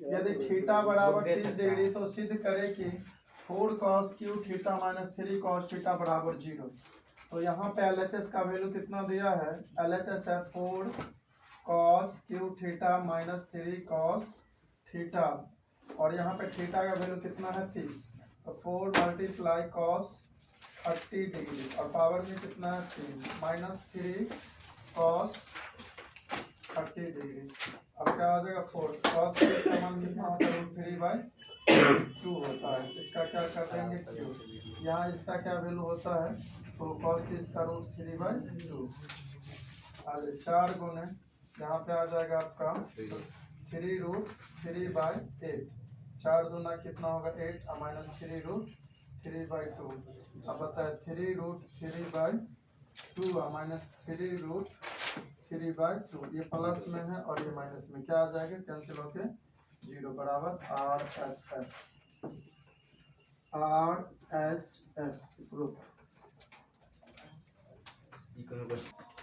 यदि थीटा बराबर 30 डिग्री तो सिद्ध करें कि 4 cos Q theta minus 3 cos theta बराबर 0। तो यहाँ पे LHS का वैल्यू कितना दिया है, LHS है 4 cos Q theta minus 3 cos theta, और यहाँ पे थीटा का वैल्यू कितना है 30। तो 4 मल्टीप्लाई cos 30 डिग्री और पावर में कितना है 3 माइनस 3 cos 30 डिग्री। अब क्या हो जाएगा 4 cos का मान कितना होता है, 3/2 होता है। इसका क्या कर देंगे क्यू, यहाँ इसका क्या वैल्यू होता है, तो cos 30 का रूट 3/2 आज 4 गुने यहाँ पे आ जाएगा आपका 3√3/8। 4 दूना कितना होगा 8 और माइनस 3√3/2। अब बताए 3√3/2 और माइनस 3√3/2, ये प्लस में है और ये माइनस में, क्या आ जाएगा कैंसिल होके 0 बराबर RHS ग्रुप।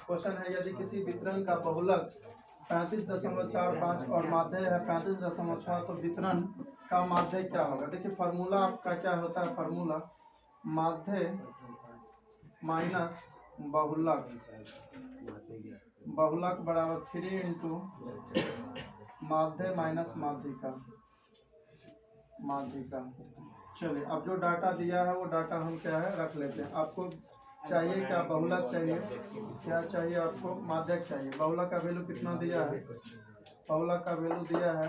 क्वेश्चन है यदि किसी वितरण का बहुलक 35.45 और माध्य है 35.6 तो वितरण का माध्य क्या होगा। देखिए फार्मूला आपका क्या होता है, फार्मूला माध्य माइनस बहुलक, बहुलक बराबर 3 इंटू माध्य माइनस माध्यिका, माध्यिका। चलिए अब जो डाटा दिया है वो डाटा हम क्या है रख लेते हैं। आपको चाहिए क्या, बहुलक चाहिए, क्या चाहिए आपको, माध्यक चाहिए। बहुलक का वैल्यू कितना दिया है, बहुलक का वैल्यू दिया है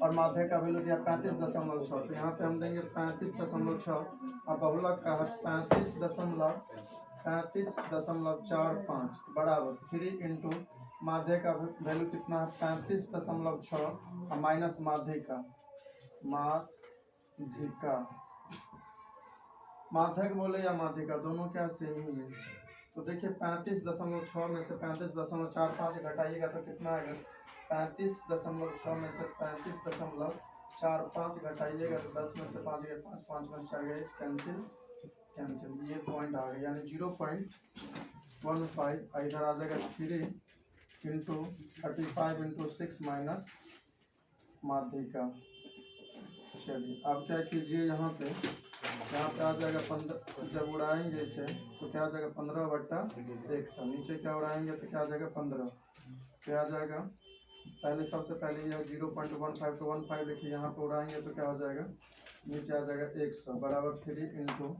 और माध्यक का वैल्यू दिया 35.6। तो यहाँ पे हम देंगे 35.6 और बहुलक का है 35.45 बराबर 3 इंटू माध्य का वैल्यू कितना है 35.6 और माइनस माध्यिका, माध्यिका, माध्यक बोले या माध्यिका दोनों क्या सेम ही है। तो देखिए 35.6 में से 35.45 घटाइएगा तो कितना आएगा, 35.6 में से 35.45 घटाइएगा तो 10 में से 5 गए 5, 5 में से 4 गए कैंसिल, कैंसिल, ये पॉइंट आ गया यानी 0.15। इधर आ जाएगा 3 इंटू 35 इंटू 6 माइनस माध्यिका। चलिए अब क्या कीजिए, यहाँ पे आ जाएगा 15, जब उड़ाएंगे इसे तो क्या आ जाएगा 15/100। नीचे क्या उड़ाएंगे तो क्या आ जाएगा 15, क्या आ जाएगा, पहले सबसे पहले यह 0.15 तो 15 देखिए यहाँ पे उड़ाएंगे तो क्या हो जाएगा, नीचे आ जाएगा 100 बराबर 3 इंटू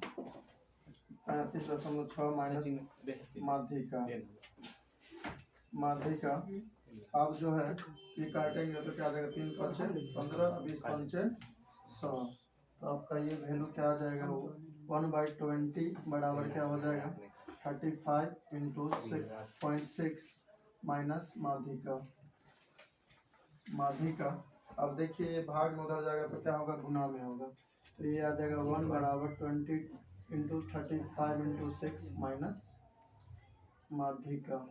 35.6 माइनस माध्यिका, माध्यिका। अब जो है ये काटेंगे तो क्या आ जाएगा 3 5 15 20 5 100। तो आपका ये वैल्यू क्या आ जाएगा, 1/20 बराबर क्या हो जाएगा 35 इंटू 6.6 माइनस माध्यिका, माध्यिका। अब देखिए ये भाग में उधर जाएगा तो क्या होगा, गुना में होगा। तो ये आ जाएगा 1 बराबर 20 इंटू 35 इंटू 6 माइनस माध्यिका।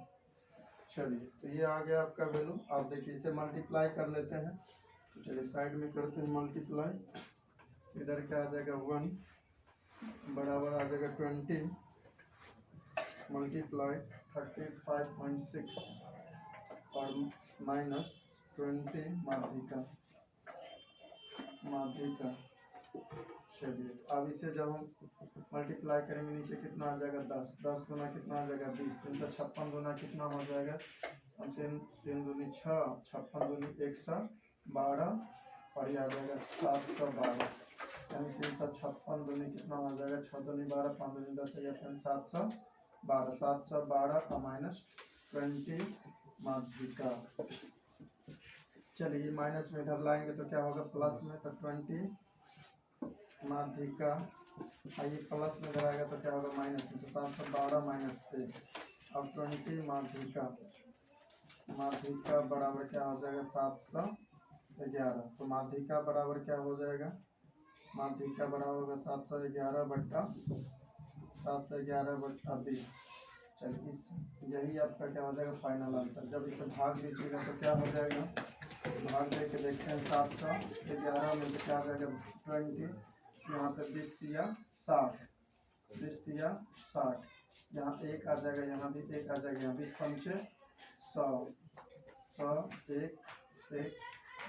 चलिए तो ये आ गया आपका वैल्यू। आप देखिए इसे मल्टीप्लाई कर लेते हैं। तो चलिए साइड में करते हैं मल्टीप्लाई। इधर क्या आ जाएगा 1 बराबर आ जाएगा 20 मल्टीप्लाई 35.6 और माइनस 20 माध्यिका, माध्यिका। चलिए अब इसे जब हम मल्टीप्लाई करेंगे नीचे कितना आ जाएगा 10, 10 गुना कितना आ जाएगा 20, 356 गुना कितना हो जाएगा 3 दूनी 6, 56 दूनी 112 और ये आ जाएगा 712 यानी 356 दूनी कितना हो जाएगा 6 दूनी 12, 5 दूनी 10 या 712, 712 का माइनस 20 माध्यिका। चलिए माइनस में इधर लाएंगे तो क्या होगा प्लस में, तो 20 माध्यिका, आइए प्लस में इधर आएगा तो क्या होगा माइनस में, तो 712 माइनस 1। अब 20 माध्यिका, माध्यिका बराबर क्या हो जाएगा 711। तो माध्यिका बराबर क्या हो जाएगा, माध्यिका बराबर होगा 711/20। चलिए यही आपका क्या हो जाएगा फाइनल आंसर। जब इसे भाग दीजिएगा तो क्या हो जाएगा, भाग दे के देखते हैं 711 में क्या आ जाएगा 20, यहाँ पे 20 दिया 60, 20 दिया 60, यहाँ 1 आ जाएगा, यहाँ भी 1 आ जाएगा, यहाँ 20 पंचे 100, 100 1 1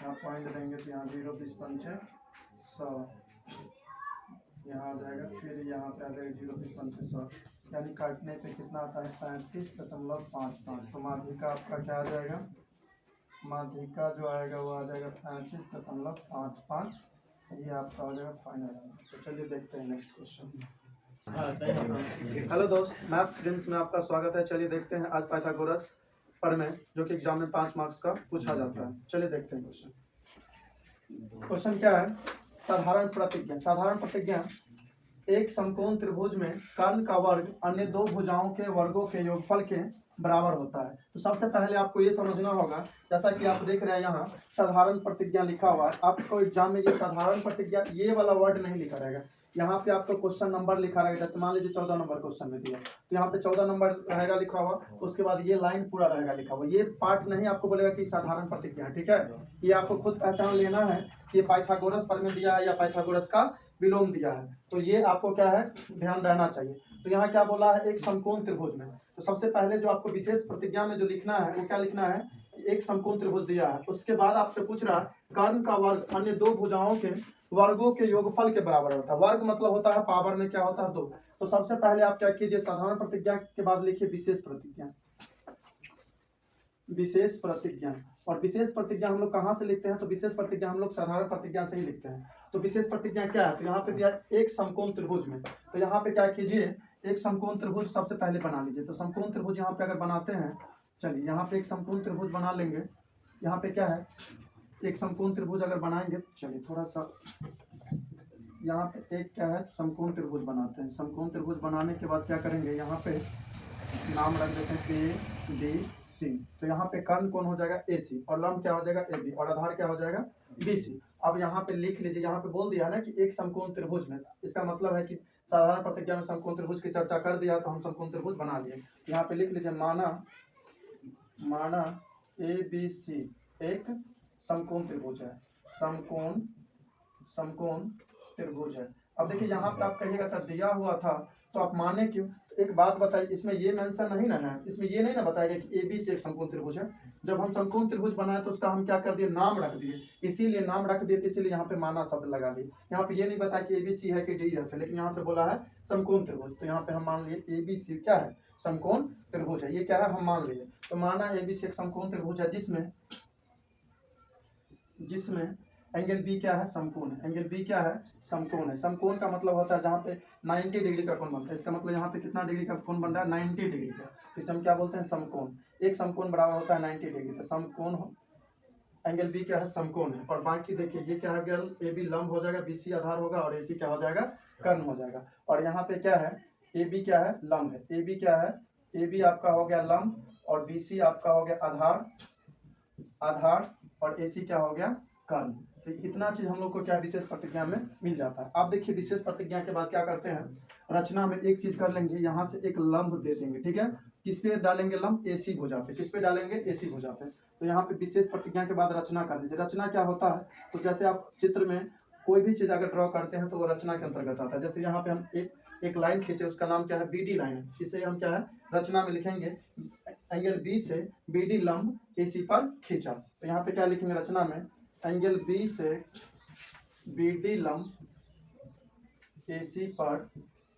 यहाँ पॉइंट देंगे तो यहाँ 0 बीस पंचे 100, यहाँ आ जाएगा, फिर यहाँ पे आ जाएगा 0 बीस पंचे 100, यानी काटने पे कितना आता है 37.55। तो माध्यिका आपका क्या आ जाएगा, माध्यिका जो आएगा वो आ जाएगा 35.55। ये आपका हो जाएगा फाइनल आंसर। तो चलिए देखते हैं नेक्स्ट क्वेश्चन। हेलो दोस्त, मैथ्स स्ट्रीम्स में आपका स्वागत है। चलिए देखते हैं आज पाइथागोरस प्रमेय जो कि एग्जाम में 5 मार्क्स का पूछा जाता है। चलिए देखते हैं क्वेश्चन। क्वेश्चन क्या है, साधारण प्रतिज्ञा। साधारण प्रतिज्ञा, एक समकोण त्रिभुज में कर्ण का वर्ग अन्य दो भुजाओं के वर्गों के योगफल के बराबर होता है। तो सबसे पहले आपको ये समझना होगा, जैसा कि आप देख रहे हैं यहाँ साधारण प्रतिज्ञा लिखा हुआ है। आपको एग्जाम में ये साधारण प्रतिज्ञा ये वाला वर्ड नहीं लिखा रहेगा, यहाँ पे आपको क्वेश्चन नंबर लिखा रहेगा। जैसे मान लीजिए 14 नंबर क्वेश्चन में दिया, तो यहाँ पे 14 नंबर रहेगा लिखा हुआ, उसके बाद ये लाइन पूरा रहेगा लिखा हुआ। ये पार्ट नहीं आपको बोलेगा कि साधारण प्रतिज्ञा, ठीक है। ये आपको खुद पहचान लेना है कि ये पाइथागोरस प्रमेय दिया है या पाइथागोरस का विलोम दिया है। तो ये आपको क्या है ध्यान रहना चाहिए। तो यहाँ क्या बोला है, एक समकोण त्रिभुज में। तो सबसे पहले जो आपको विशेष प्रतिज्ञा में जो लिखना है वो क्या लिखना है, एक समकोण त्रिभुज दिया है, उसके बाद आपसे पूछ रहा है कर्ण का वर्ग अन्य दो भुजाओं के वर्गों के योगफल के बराबर होता है। वर्ग मतलब होता है पावर में क्या होता है 2। तो सबसे पहले आप क्या कीजिए, साधारण प्रतिज्ञा के बाद लिखिए विशेष प्रतिज्ञा। विशेष प्रतिज्ञा, और विशेष प्रतिज्ञा हम लोग कहाँ से लिखते हैं, तो विशेष प्रतिज्ञा हम लोग साधारण प्रतिज्ञा से ही लिखते हैं। तो विशेष प्रतिज्ञा क्या है, तो यहाँ पे दिया एक समकोण त्रिभुज में। तो यहाँ पे क्या कीजिए, एक समकोण त्रिभुज सबसे पहले बना लीजिए। तो समकोण त्रिभुज यहाँ पे अगर बनाते हैं, चलिए यहाँ पे एक समकोण त्रिभुज बना लेंगे। यहाँ पे क्या है, एक समकोण त्रिभुज अगर बनाएंगे, चलिए थोड़ा सा यहाँ पे एक क्या है समकोण त्रिभुज बनाते हैं। समकोण त्रिभुज बनाने के बाद क्या करेंगे, यहाँ पे नाम रख देते हैं ABC। तो यहाँ पे कर्ण कौन हो जाएगा AC, और लंब क्या हो जाएगा AB, और आधार क्या हो जाएगा BC। अब यहाँ पे लिख लीजिए, यहाँ पे बोल दिया है ना कि एक समकोण त्रिभुज में, इसका मतलब है कि साधारण प्रतिज्ञा में समकोण त्रिभुज की चर्चा कर दिया, तो हम समकोण त्रिभुज बना लिए। यहाँ पे लिख लीजिए माना ABC एक समकोण त्रिभुज है, समकोण त्रिभुज है। अब देखिए यहाँ पे आप कहिएगा सर दिया हुआ था तो आप माने क्यों। एक बात बताइए, इसमें ये मेंशन नहीं ना है, इसमें ये नहीं ना बताएगा कि ABC एक समकोण त्रिभुज है। जब हम समकोण त्रिभुज बनाए तो उसका हम क्या कर दिए, नाम रख दिए। इसीलिए नाम रख दिए, इसीलिए यहाँ पे माना शब्द लगा दिए। यहाँ पे ये नहीं बताया कि ABC है कि DF है, लेकिन यहाँ पे बोला है समकोण त्रिभुज। तो यहाँ पे हम मान लिए ABC क्या है, समकोण त्रिभुज है। ये क्या है, हम मान लिए। तो माना ABC एक समकोण त्रिभुज है जिसमें एंगल बी क्या है, समकोण है। एंगल बी क्या है, समकोण है। समकोण का मतलब होता है जहाँ पे 90 डिग्री का कोण बनता है। इसका मतलब यहाँ पे कितना डिग्री का कोण बन रहा है, 90 डिग्री का। इसे हम क्या बोलते हैं, समकोण। एक समकोण बराबर होता है 90 डिग्री। तो समकोण एंगल बी क्या है, समकोण है। और बाकी देखिए ये क्या है, AB लंब हो जाएगा, BC आधार होगा, और AC क्या हो जाएगा, कर्ण हो जाएगा। और यहाँ पे क्या है, AB क्या है, लंब है। AB क्या है, AB आपका हो गया लंब, और BC आपका हो गया आधार, और AC क्या हो गया, कर्ण। तो इतना चीज हम लोग को क्या विशेष प्रतिज्ञा में मिल जाता है। अब देखिए विशेष प्रतिज्ञा के बाद क्या करते हैं, रचना में एक चीज कर लेंगे, यहाँ से एक लंब दे देंगे, ठीक है। किस पे डालेंगे लंब, AC भुजा पे। किस पे डालेंगे, AC भुजा पे। तो यहाँ पे विशेष प्रतिज्ञा के बाद रचना कर लीजिए। रचना क्या होता है, तो जैसे आप चित्र में कोई भी चीज अगर ड्रॉ करते हैं तो वो रचना के अंतर्गत आता है। जैसे यहाँ पे हम एक लाइन खींचे, उसका नाम क्या है, BD लाइन है। इसे हम क्या है, रचना में लिखेंगे एंगल B से BD लंब AC पर खींचा। तो यहाँ पे क्या लिखेंगे रचना में, एंगल B से BD लंब AC पर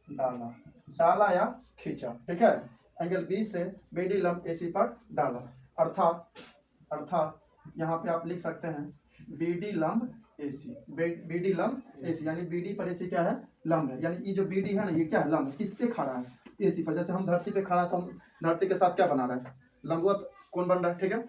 डाला या खींचा, ठीक है। एंगल B से BD लंब AC पर डाला, अर्थात यहाँ पे आप लिख सकते हैं BD लंब AC, BD लंब AC, यानी BD पर AC क्या है, लंब है। यानी ये जो BD है ना, ये क्या है, लंब। किस पे खड़ा है, AC पर। जैसे हम धरती पे खड़ा है तो हम धरती के साथ क्या बना रहे हैं, लंबवत कोण बन रहा है, ठीक है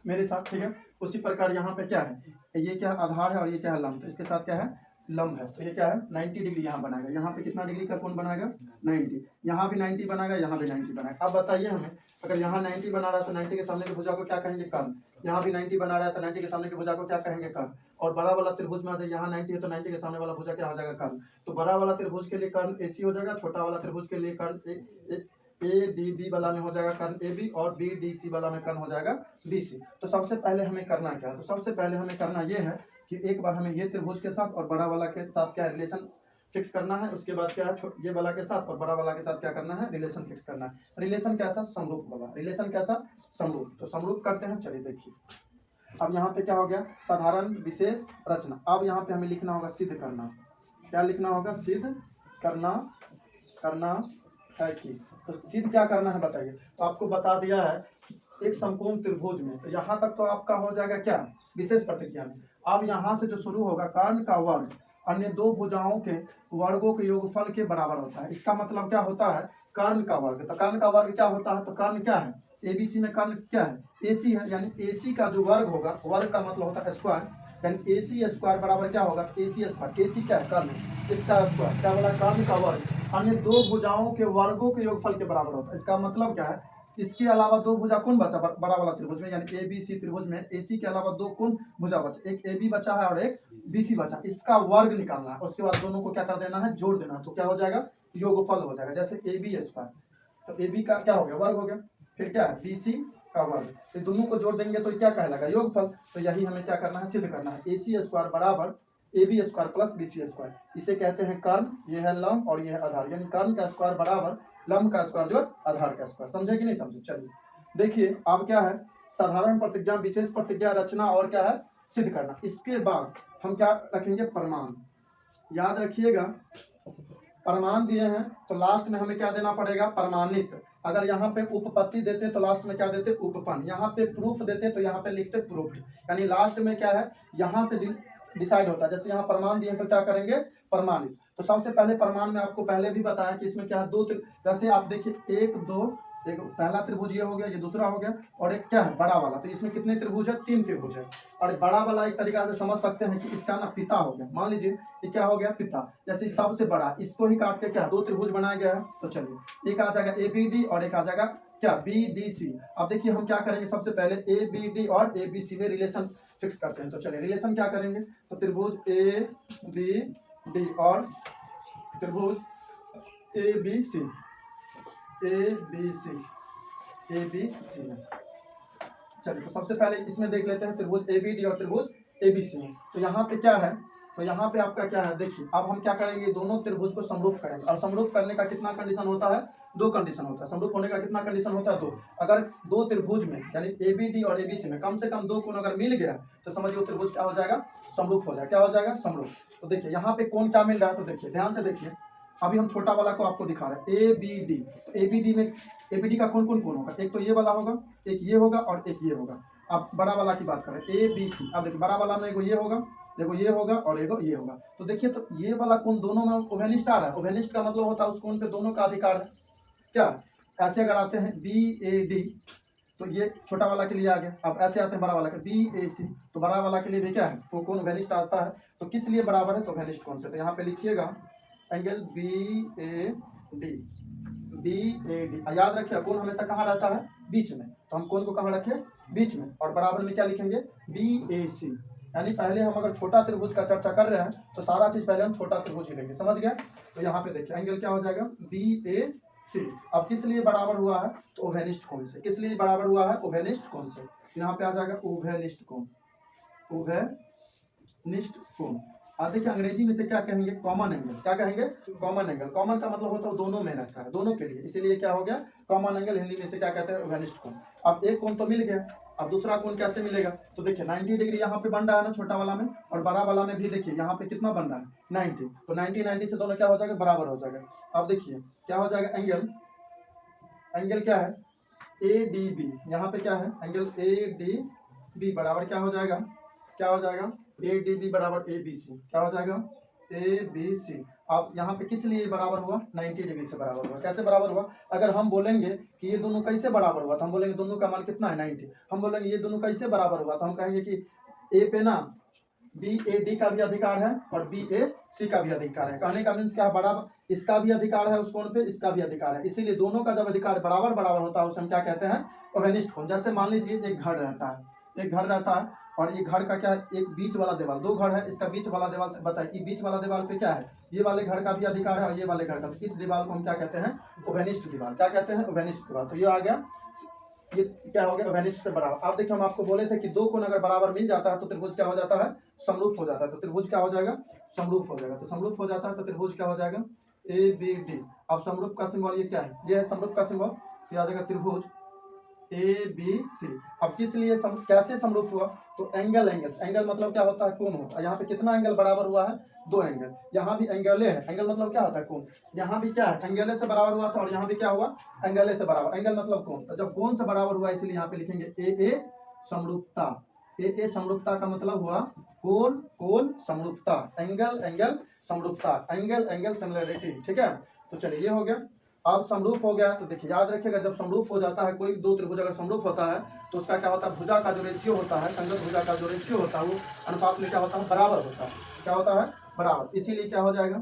मेरे साथ, ठीक है। उसी प्रकार यहाँ पे क्या है, ये क्या आधार है और ये क्या है, लंब। तो इसके साथ क्या है, लंब है। तो ये क्या है, 90 डिग्री यहाँ बनाएगा। यहाँ पे कितना डिग्री का कोण बनाएगा, 90। यहाँ भी 90 बनाएगा, यहाँ भी 90 बनाएगा। अब बताइए हमें, अगर यहाँ 90 बना रहा है तो 90 के सामने की भुजा को क्या कहेंगे, कर्ण। यहाँ भी 90 बना रहा है तो 90 के सामने की भुजा को क्या कहेंगे, कर्ण। और बड़ा वाला त्रिभुज में अगर यहाँ 90 है तो 90 के सामने वाला भुजा क्या हो जाएगा, कर्ण। तो बड़ा वाला त्रिभुज के लिए कर्ण AC हो जाएगा, छोटा वाला त्रिभुज के लिए कर्ण ADB वाला में हो जाएगा कर्ण AB, और BDC वाला में कर्ण हो जाएगा BC। तो सबसे पहले हमें करना क्या है, तो सबसे पहले हमें करना ये है कि एक बार हमें ये त्रिभुज के साथ और बड़ा वाला के साथ क्या रिलेशन फिक्स करना है। उसके बाद क्या है, ये वाला के साथ और बड़ा वाला के साथ क्या करना है, रिलेशन फिक्स करना है। रिलेशन कैसा, समरूप वाला। रिलेशन कैसा, समरूप। तो समरूप करते हैं, चलिए देखिए। अब यहाँ पे क्या हो गया, साधारण विशेष रचना। अब यहाँ पे हमें लिखना होगा सिद्ध करना। क्या लिखना होगा, सिद्ध करना है कि। तो सिद्ध क्या करना है बताइए। तो आपको बता दिया है एक समकोण त्रिभुज में, तो यहाँ तक तो आपका हो जाएगा क्या, विशेष प्रतिज्ञा में। अब यहाँ से जो शुरू होगा, कर्ण का वर्ग अन्य दो भुजाओं के वर्गों के योगफल के बराबर होता है। इसका मतलब क्या होता है, कर्ण का वर्ग। तो कर्ण का वर्ग क्या होता है, तो कर्ण क्या है, एबीसी में कर्ण क्या है, एसी है। यानी एसी का जो वर्ग होगा, वर्ग का मतलब होता है स्क्वायर, यानी एसी स्क्वायर बराबर क्या होगा, एसी स्क्वायर। एसी क्या है, कर्ण, इसका स्क्वायर। क्या बोला, कर्ण का वर्ग अन्य दो भुजाओं के वर्गों के योगफल के बराबर होता है। इसका मतलब क्या है, इसके अलावा दो भुजा कौन बचा बड़ा वाला त्रिभुज में, यानी ए बी सी त्रिभुज में एसी के अलावा दो कौन भुजा बचा, एक ए बी बचा है और एक बी सी बचा। इसका वर्ग निकालना है, उसके बाद दोनों को क्या कर देना है, जोड़ देना है। तो क्या हो जाएगा, योगफल हो जाएगा। जैसे ए बी स्क्वायर, तो ए बी का क्या हो गया, वर्ग हो गया। फिर क्या है, बी सी का वर्ग। तो दोनों को जोड़ देंगे तो क्या कहलाएगा, योगफल। तो यही हमें क्या करना है, सिद्ध करना है। ए सी स्क्वायर बराबर A B square plus B C square. इसे कहते हैं कर्ण, ये है लंब और ये है आधार। यानी कर्ण का स्क्वायर बराबर लंब का स्क्वायर जोड़ आधार का स्क्वायर। समझे कि नहीं समझे। चलिए देखिए, अब क्या है, साधारण प्रतिज्ञा, विशेष प्रतिज्ञा, रचना और क्या है, सिद्ध करना। इसके बाद हम क्या रखेंगे, प्रमाण। याद रखिएगा, प्रमाण दिए हैं तो लास्ट में हमें क्या देना पड़ेगा, प्रमाणित। अगर यहाँ पे उपपत्ति देते तो लास्ट में क्या देते, उपपन्न। यहाँ पे प्रूफ देते तो यहाँ पे लिखते प्रूफ। यानी लास्ट में क्या है, यहाँ से डिसाइड होता है। जैसे यहाँ प्रमाण दिए तो क्या करेंगे, प्रमाणित। तो सबसे पहले प्रमाण में आपको पहले भी बताया कि इसमें क्या है, दो वैसे आप देखिए, एक दो, एक पहला त्रिभुज ये हो गया, ये दूसरा हो गया, और एक क्या है, बड़ा वाला। तो इसमें कितने त्रिभुज है, तीन त्रिभुज है। और बड़ा वाला एक तरीका से समझ सकते हैं कि इसका ना पिता हो गया। मान लीजिए ये क्या हो गया, पिता। जैसे सबसे बड़ा, इसको ही काट के क्या दो त्रिभुज बनाया गया है। तो चलिए, एक आ जाएगा ए बी डी और एक आ जाएगा क्या, बी डी सी। अब देखिए हम क्या करेंगे, सबसे पहले ए बी डी और ए बी सी में रिलेशन फिक्स करते हैं। तो चलिए रिलेशन क्या करेंगे, तो त्रिभुज ए बी डी और त्रिभुज a b c, a b c, a b c में। चलिए तो सबसे पहले इसमें देख लेते हैं, त्रिभुज ए बी डी और त्रिभुज ए बी सी में। तो यहाँ पे क्या है, तो यहाँ पे आपका क्या है, देखिए अब हम क्या करेंगे, दोनों त्रिभुज को समरूप करेंगे। और समरूप करने का कितना कंडीशन होता है, दो कंडीशन होता है। समरूप होने का कितना कंडीशन होता है, दो। अगर दो त्रिभुज में यानी ए बी डी और ए बी सी में कम से कम दो कोण अगर मिल गया तो समझिए वो त्रिभुज क्या हो जाएगा, समरूप हो जाएगा। क्या हो जाएगा, समरूप। तो देखिए यहाँ पे कौन क्या मिल रहा है, तो देखिए ध्यान से देखिए। अभी हम छोटा वाला को आपको दिखा रहे हैं, a b d. A b d में ए बी डी का कौन कौन कोण होगा, एक तो ये वाला होगा, एक ये होगा और एक ये होगा। अब बड़ा वाला की बात करें, ए बी सी। अब देखिए बड़ा वाला में एगो ये होगा, देखो ये होगा और एगो ये होगा। तो देखिए, तो ये वाला कोण दोनों में ओवेनिस्ट आ रहा है। ओवेनिस्ट का मतलब होता है उस कोण पे दोनों का अधिकार है। क्या, ऐसे अगर आते हैं बी ए डी, तो ये छोटा वाला के लिए आ गया। अब ऐसे आते हैं बड़ा वाला के, बी ए सी, तो बड़ा वाला के लिए भी क्या है, वो कोण ओवेनिस्ट आता है। तो किस लिए बराबर है, तो ओवेनिस्ट कोण से। तो यहाँ पे लिखिएगा angle b a d, b a d. याद रखिए कोण हमेशा कहाँ रहता है, बीच में। तो हम कोण को कहाँ रखें, बीच में। और बराबर में क्या लिखेंगे, बी ए सी। यानी पहले हम अगर छोटा त्रिभुज का चर्चा कर रहे हैं तो सारा चीज पहले हम छोटा त्रिभुज ही लेंगे। समझ गए। तो यहाँ पे देखिए एंगल क्या हो जाएगा, बी ए सी। अब किस लिए बराबर हुआ है, तो ओवेनिस्ट कोण से। किस लिए बराबर हुआ है, ओवेनिस्ट कोण से। तो यहाँ पे आ जाएगा ओवेनिस्ट कोण, ओवेनिस्ट कोण। अब देखिए अंग्रेजी में से क्या कहेंगे, कॉमन एंगल। क्या कहेंगे, कॉमन एंगल। कॉमन का मतलब होता है दोनों में रहता है, दोनों के लिए, इसीलिए क्या हो गया, कॉमन एंगल। हिंदी में से क्या कहते हैं, ओवेनिस्ट कोण। अब एक कोण तो मिल गया, अब दूसरा कोण कैसे मिलेगा, तो देखिए 90 डिग्री यहाँ पे बन रहा है ना छोटा वाला में, और बड़ा वाला में भी देखिए यहाँ पे कितना बन रहा है, 90। तो 90 से दोनों क्या हो जाएगा, बराबर हो जाएगा। अब देखिए क्या हो जाएगा, एंगल, एंगल क्या है, ए डी बी। यहाँ पे क्या है, एंगल ए डी बी बराबर क्या हो जाएगा, क्या हो जाएगा, ए डी बी बराबर ए बी सी। क्या हो जाएगा, ए बी सी। अब यहाँ पे किस लिए बराबर हुआ, 90 डिग्री से बराबर हुआ। कैसे बराबर हुआ, अगर हम बोलेंगे कि ये दोनों कैसे बराबर हुआ, तो हम बोलेंगे दोनों का मान कितना है, 90। हम बोलेंगे ये दोनों कैसे बराबर हुआ, तो हम कहेंगे कि ए पे ना बी ए डी का भी अधिकार है और बी ए सी का भी अधिकार है। कहने का मीन्स क्या है, बराबर, इसका भी अधिकार है उस कोण पे, इसका भी अधिकार है। इसीलिए दोनों का जब अधिकार बराबर बराबर होता है उसे हम क्या कहते हैं, ओवेनिस्ट कोण। जैसे मान लीजिए एक घर रहता है, एक घर रहता है, और ये घर का क्या है, एक बीच वाला दीवार, दो घर है, इसका बीच वाला दीवार बताइए, बीच वाला दीवार पे क्या है, ये वाले घर का भी अधिकार है और ये वाले घर का। तो इस दीवार को हम क्या कहते हैं, ओवेनिस्ट दीवार। क्या कहते हैं, ओवेनिस्ट दीवार। तो ये आ गया, ये क्या हो गया, ओवेनिस्ट से बराबर। अब देखिए हम आपको बोले थे कि दो कोण अगर बराबर मिल जाता है तो त्रिभुज क्या हो जाता है, समरूप हो जाता है। तो त्रिभुज क्या हो जाएगा, समरूप हो जाएगा। तो समरूप हो जाता है तो त्रिभुज क्या हो जाएगा, ए बी डी। अब समरूप का सिंबल ये क्या है, ये है समरूप का सिंबल। तो आ जाएगा त्रिभुज ए बी सी। अब किस लिए कैसे समरूप हुआ, तो एंगल एंगल्स, एंगल मतलब क्या होता है, कोण होता है। यहाँ पे कितना एंगल बराबर हुआ है, 2 एंगल। यहाँ भी एंगले है, एंगल मतलब क्या होता है, कोण। यहाँ भी क्या है, एंगले से बराबर हुआ था, और यहाँ भी क्या हुआ, एंगले से बराबर। एंगल मतलब कोण, तो जब कोण से बराबर हुआ इसलिए यहाँ पे लिखेंगे ए समरूपता। ए समरूपता का मतलब हुआ कोण कोण समरूपता, एंगल एंगल समरूपता, एंगल एंगल सिमिलरिटी। ठीक है, तो चलिए ये हो गया। अब समरूप हो गया तो देखिए याद रखिएगा, जब समरूप हो जाता है कोई दो त्रिभुज अगर समरूप होता है तो उसका क्या होता है, भुजा का जो रेशियो होता है, संगत भुजा का जो रेशियो होता है वो अनुपात में क्या होता है, बराबर होता है। क्या होता है, बराबर। इसीलिए क्या हो जाएगा,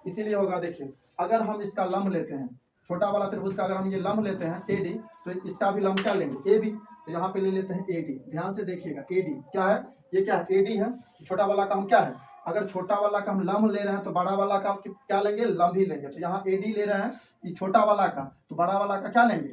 इसीलिए होगा, देखिए अगर हम इसका लंब लेते हैं, छोटा वाला त्रिभुज का अगर हम ये लंब लेते हैं एडी, तो इसका भी लंब क्या लेंगे, ए बी। तो यहाँ पे ले लेते हैं एडी, ध्यान से देखिएगा एडी क्या है, ये क्या है, एडी है। छोटा वाला का हम क्या है, अगर छोटा वाला का हम लंब ले रहे हैं तो बड़ा वाला का क्या लेंगे, लंब ही लेंगे। तो यहाँ एडी ले रहे हैं, ये छोटा वाला का, तो बड़ा वाला का क्या लेंगे,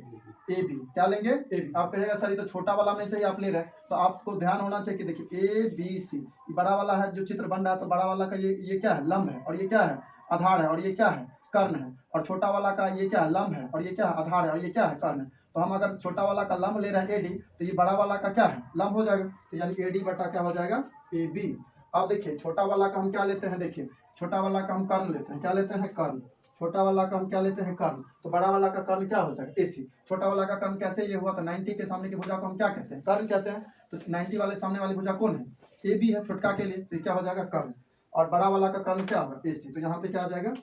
ए बी। क्या लेंगे, ए बी। आप कहेगा सर ये तो छोटा वाला में से ही आप ले रहे हैं, तो आपको ध्यान होना चाहिए कि देखिए ए बी सी, बड़ा वाला है जो चित्र बन रहा है, तो बड़ा वाला का ये क्या है, लंब है, और ये क्या है, आधार है, और ये क्या है, कर्ण है। और छोटा वाला का ये क्या है, लंब है, और ये क्या है, आधार है, और ये क्या है, कर्ण है। तो हम अगर छोटा वाला का लंब ले रहे हैं एडी, तो ये बड़ा वाला का क्या है, लंब हो जाएगा। तो यानी एडी बटा क्या हो जाएगा, ए बी। अब देखिए छोटा वाला का हम क्या लेते हैं, देखिए छोटा वाला का हम कर्ण लेते हैं, क्या लेते हैं, कर्ण। छोटा वाला का हम क्या लेते हैं, कर्ण। तो बड़ा वाला का कर्ण क्या हो जाएगा, एसी। छोटा वाला का कर्ण कैसे ये हुआ, तो 90 के सामने की भुजा को हम क्या कहते हैं, कर्ण कहते हैं। तो 90 वाले सामने वाली भुजा कौन है, ए बी है, छोटका के लिए, तो क्या हो जाएगा, कर्ण। और बड़ा वाला का कर्ण क्या होगा, एसी। तो यहाँ पे क्या आ जाएगा,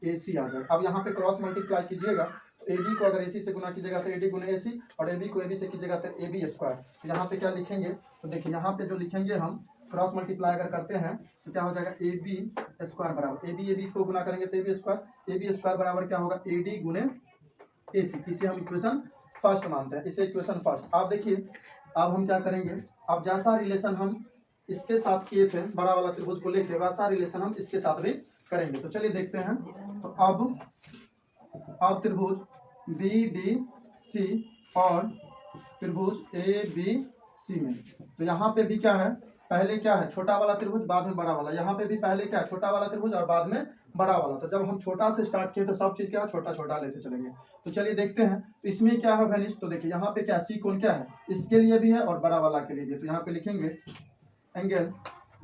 एसी आ जाएगा। अब यहाँ पे क्रॉस मल्टीप्लाई कीजिएगा, तो एडी को अगर एसी से गुना कीजिएगा तो एडी गुना एसी, और एबी को एबी से कीजिएगा तो एबी स्क्वायर। तो यहाँ पे क्या लिखेंगे, तो देखिए यहाँ पे जो लिखेंगे हम क्रॉस मल्टीप्लाई अगर करते हैं तो क्या हो जाएगा, ए बी स्क्वायर बराबर ए बी को गुना करेंगे तो ए बी स्क्वायर बराबर क्या होगा, ए डी गुने ए सी। इसे हम इक्वेशन फर्स्ट मानते हैं, इसे इक्वेशन फर्स्ट। आप देखिए अब हम क्या करेंगे, अब जैसा रिलेशन हम इसके साथ किए थे बड़ा वाला त्रिभुज को लेकर, वैसा रिलेशन हम इसके साथ भी करेंगे। तो चलिए देखते हैं। तो अब त्रिभुज बी डी सी और त्रिभुज ए बी सी में, तो यहाँ पे भी क्या है, पहले क्या है, छोटा वाला त्रिभुज बाद में बड़ा वाला। यहाँ पे भी पहले क्या है, छोटा वाला त्रिभुज और बाद में बड़ा वाला। तो जब हम छोटा से स्टार्ट किए तो सब चीज क्या है, छोटा छोटा लेते चलेंगे। तो चलिए देखते हैं तो इसमें क्या है वेनिश। तो देखिए यहाँ पे क्या सी कोण क्या है, इसके लिए भी है और बड़ा वाला के लिए भी। तो यहाँ पे लिखेंगे एंगल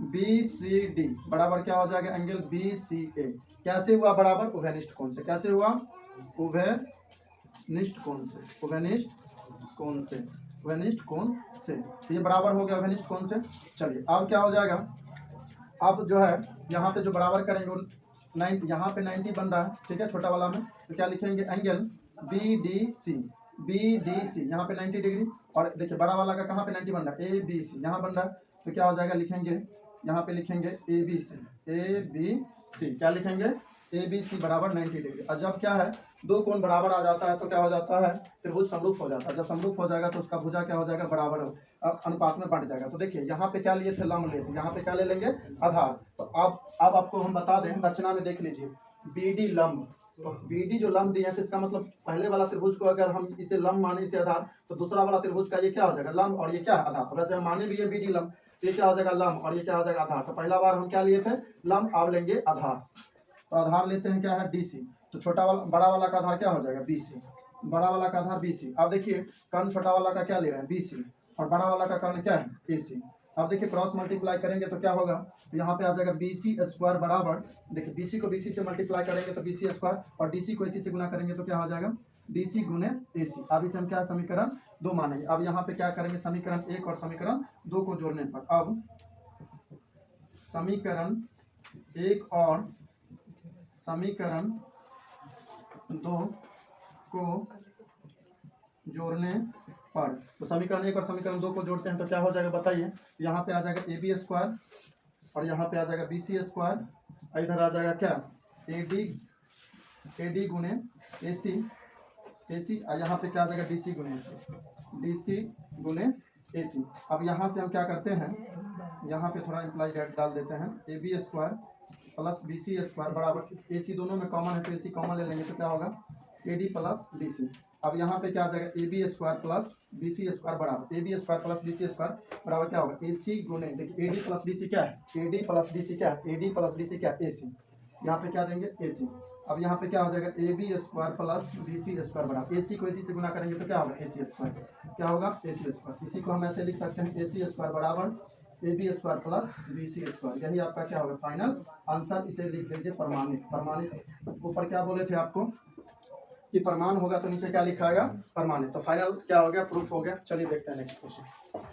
बी सी डी बराबर क्या हो जाएगा, एंगल बी सी ए। कैसे हुआ बराबर, उभयनिष्ठ कोण से। कैसे हुआ, उभयनिष्ठ कोण से, उभयनिष्ठ कोण से, उभयनिष्ठ कोण से। तो ये बराबर हो गया उभयनिष्ठ कोण से। चलिए अब क्या हो जाएगा, अब जो है यहाँ पे जो बराबर करेंगे 90, यहाँ पे 90 बन रहा है, ठीक है, छोटा वाला में। तो क्या लिखेंगे, angle b d c, b d c यहाँ पे 90 डिग्री, और देखिए बड़ा वाला का कहाँ पे 90 बन रहा है, ए बी सी यहाँ बन रहा है। तो क्या हो जाएगा, लिखेंगे यहाँ पे लिखेंगे ए बी सी, ए बी सी। क्या लिखेंगे, ए बी सी बराबर 90 डिग्री। और जब क्या है, दो कोण बराबर आ जाता है तो क्या हो जाता है, त्रिभुज समरूप हो जाता है। जब समरूप हो जाएगा तो उसका भुजा क्या हो जाएगा, बराबर अनुपात में बढ़ जाएगा। तो देखिए यहाँ पे क्या लिए थे, लंब लिए थे, यहाँ पे क्या ले लेंगे, आधार। तो अब आपको हम बता दें, रचना में देख लीजिए बी डी लंब। तो बी डी जो लंब दिया है, तो इसका मतलब पहले वाला त्रिभुज को अगर हम इसे लंब माने, इसे आधार, तो दूसरा वाला त्रिभुज का ये क्या हो जाएगा, लंब, और ये क्या आधार। वैसे हम माने भी है बी डी लंब, ये क्या हो जाएगा, लंब, और ये क्या हो जाएगा, आधार। तो पहला बार हम क्या लिए थे, लंब, अब लेंगे आधार। तो आधार लेते हैं क्या है, डी सी। तो छोटा वाला, बड़ा वाला का आधार क्या हो जाएगा, बी सी, बड़ा वाला का आधार बी सी। अब देखिए कर्ण छोटा वाला का क्या ले रहे हैं, बी सी, और बड़ा वाला का कर्ण क्या है, ए सी। अब देखिए क्रॉस मल्टीप्लाई करेंगे तो क्या होगा, तो यहाँ पे आ जाएगा बी सी स्क्वायर बराबर, देखिए बी सी को बी सी से मल्टीप्लाई करेंगे तो बी सी स्क्वायर, और डी सी को ए सी से गुना करेंगे तो क्या हो जाएगा, डी सी गुने ए सी। अब इसे हम क्या समीकरण 2 मानेंगे। अब यहाँ पे क्या करेंगे, समीकरण 1 और समीकरण 2 को जोड़ने पर, अब समीकरण 1 और समीकरण 2 को जोड़ने पर, तो समीकरण 1 और समीकरण 2 को जोड़ते हैं तो क्या हो जाएगा बताइए। यहाँ पे आ जाएगा ए बी स्क्वायर, और यहाँ पे आ जाएगा बी सी स्क्वायर, इधर आ जाएगा क्या, ए डी गुने ए सी, और यहाँ पे क्या आ जाएगा, डी सी गुने ए सी। अब यहाँ से हम क्या करते हैं, यहाँ पे थोड़ा इम्प्लाई डाल देते हैं, a B square plus B C square बराबर, ए सी दोनों में कॉमन है तो ए सी कॉमन ले लेंगे तो क्या होगा, A D plus D C. अब यहाँ पे क्या आ जाएगा, A B square plus B C square बराबर, A B square plus B C square बराबर क्या होगा, ए सी गुने, देखिए A D plus D C क्या है, A D plus D C क्या है, A D plus D C क्या है, ए सी। यहाँ पे क्या देंगे, ए सी। अब यहाँ पे क्या हो जाएगा, A B square plus B C square बराबर, ए सी को इसी से गुना करेंगे तो क्या होगा, ए सी स्क्वायर, क्या होगा, ए सी स्क्वायर। इसी को हम ऐसे लिख सकते हैं, ए सी स्क्वायर बराबर A B square plus B C square. यही आपका क्या होगा फाइनल आंसर। इसे लिख दीजिए प्रमाणित। प्रमाणित ऊपर क्या बोले थे आपको कि प्रमाण होगा तो नीचे क्या लिखाएगा, प्रमाणित। तो फाइनल क्या हो गया, प्रूफ हो गया। चलिए देखते हैं नेक्स्ट क्वेश्चन।